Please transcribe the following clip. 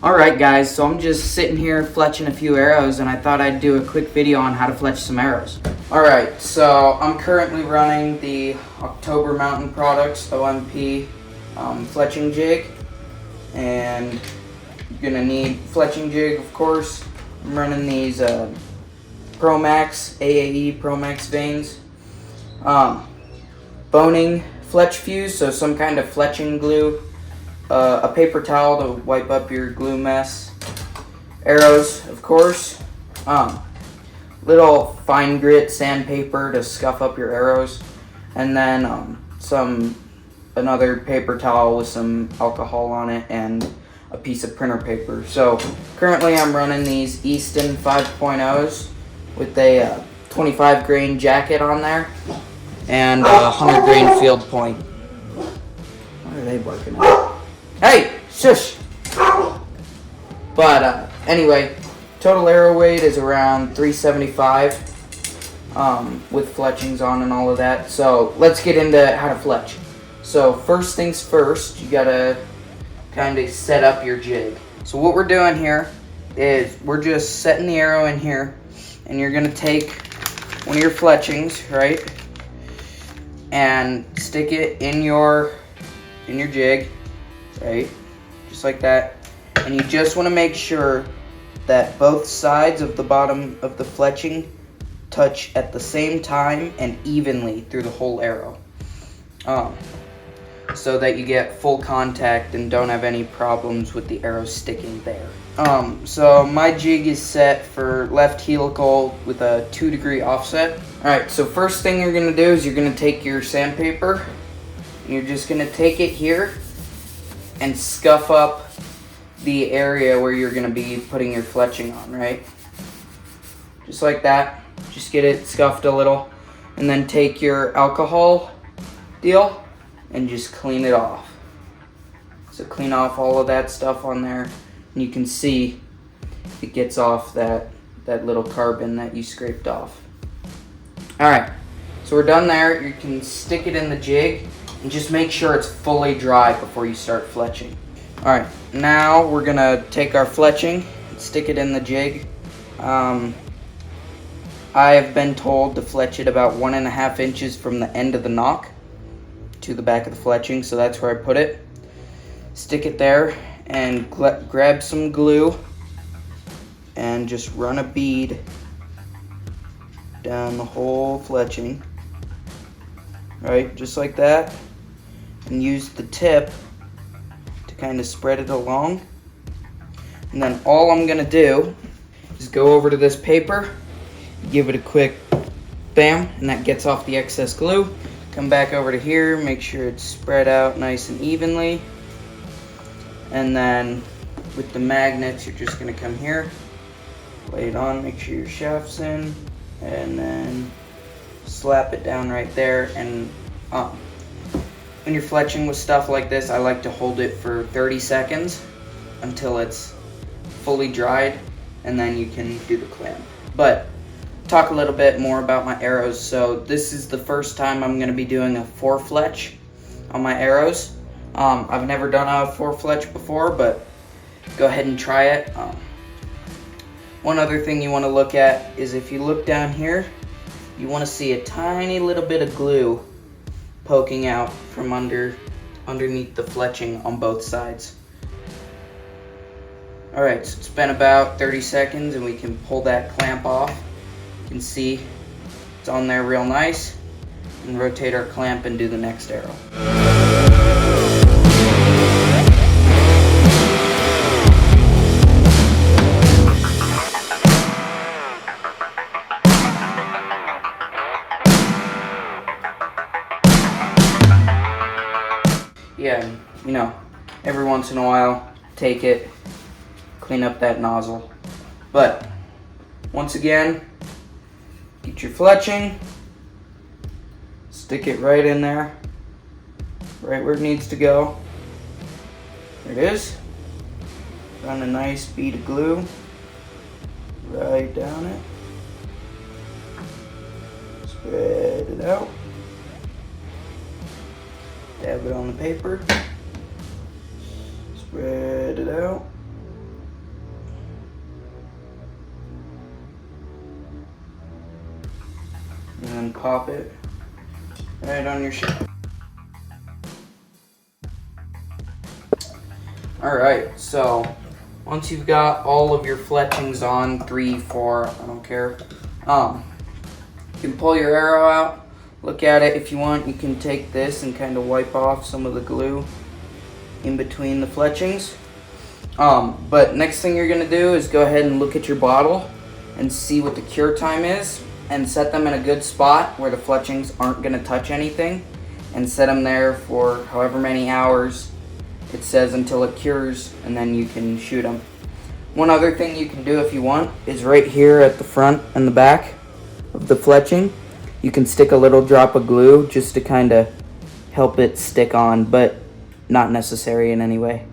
Alright guys, so I'm just sitting here fletching a few arrows and I thought I'd do a quick video on how to fletch some arrows. Alright, so I'm currently running the October Mountain Products OMP fletching jig, and you're going to need fletching jig, of course. I'm running these Pro Max, AAE Pro Max veins, boning Fletch fuse, so some kind of fletching glue, a paper towel to wipe up your glue mess, arrows, of course, little fine grit sandpaper to scuff up your arrows, and then another paper towel with some alcohol on it and a piece of printer paper. So currently I'm running these Easton 5.0s with a 25 grain jacket on there and a 100 grain field point. What are they barking at? Hey, shush! But anyway, total arrow weight is around 375 with fletchings on and all of that. So let's get into how to fletch. So first things first, you gotta kind of set up your jig. So what we're doing here is we're just setting the arrow in here, and you're gonna take one of your fletchings, right, and stick it in your jig, right, just like that. And you just want to make sure that both sides of the bottom of the fletching touch at the same time and evenly through the whole arrow, so that you get full contact and don't have any problems with the arrow sticking there. So my jig is set for left helical with a 2-degree offset. Alright, so first thing you're going to do is you're going to take your sandpaper and you're just going to take it here and scuff up the area where you're going to be putting your fletching on, right? Just like that. Just get it scuffed a little, and then take your alcohol deal and just clean it off. So clean off all of that stuff on there, and you can see it gets off that little carbon that you scraped off. Alright, so we're done there. You can stick it in the jig and just make sure it's fully dry before you start fletching. Alright, now we're gonna take our fletching and stick it in the jig. I have been told to fletch it about 1.5 inches from the end of the knock to the back of the fletching, so that's where I put it. Stick it there and grab some glue and just run a bead down the whole fletching, right, just like that, and use the tip to kind of spread it along. And then all I'm gonna do is go over to this paper, give it a quick bam, and that gets off the excess glue. Come back over to here, make sure it's spread out nice and evenly, and then with the magnets you're just going to come here, lay it on, make sure your shaft's in, and then slap it down right there. And when you're fletching with stuff like this, I like to hold it for 30 seconds until it's fully dried, and then you can do the clamp. But talk a little bit more about my arrows. So this is the first time I'm going to be doing a 4-fletch on my arrows. I've never done a 4-fletch before, but go ahead and try it. One other thing you want to look at is if you look down here, you want to see a tiny little bit of glue poking out from underneath the fletching on both sides. Alright, so it's been about 30 seconds and we can pull that clamp off. You can see it's on there real nice, and rotate our clamp and do the next arrow. Yeah, you know, every once in a while, take it, clean up that nozzle. But once again, get your fletching, stick it right in there, right where it needs to go. There it is. Run a nice bead of glue right down it. Spread it out. Dab it on the paper. Spread it out. pop it right on your ship. Alright, so once you've got all of your fletchings on, 3, 4, I don't care, you can pull your arrow out, look at it. If you want, you can take this and kind of wipe off some of the glue in between the fletchings. But next thing you're going to do is go ahead and look at your bottle and see what the cure time is, and set them in a good spot where the fletchings aren't going to touch anything, and set them there for however many hours it says until it cures, and then you can shoot them. One other thing you can do if you want is right here at the front and the back of the fletching, you can stick a little drop of glue just to kind of help it stick on, but not necessary in any way.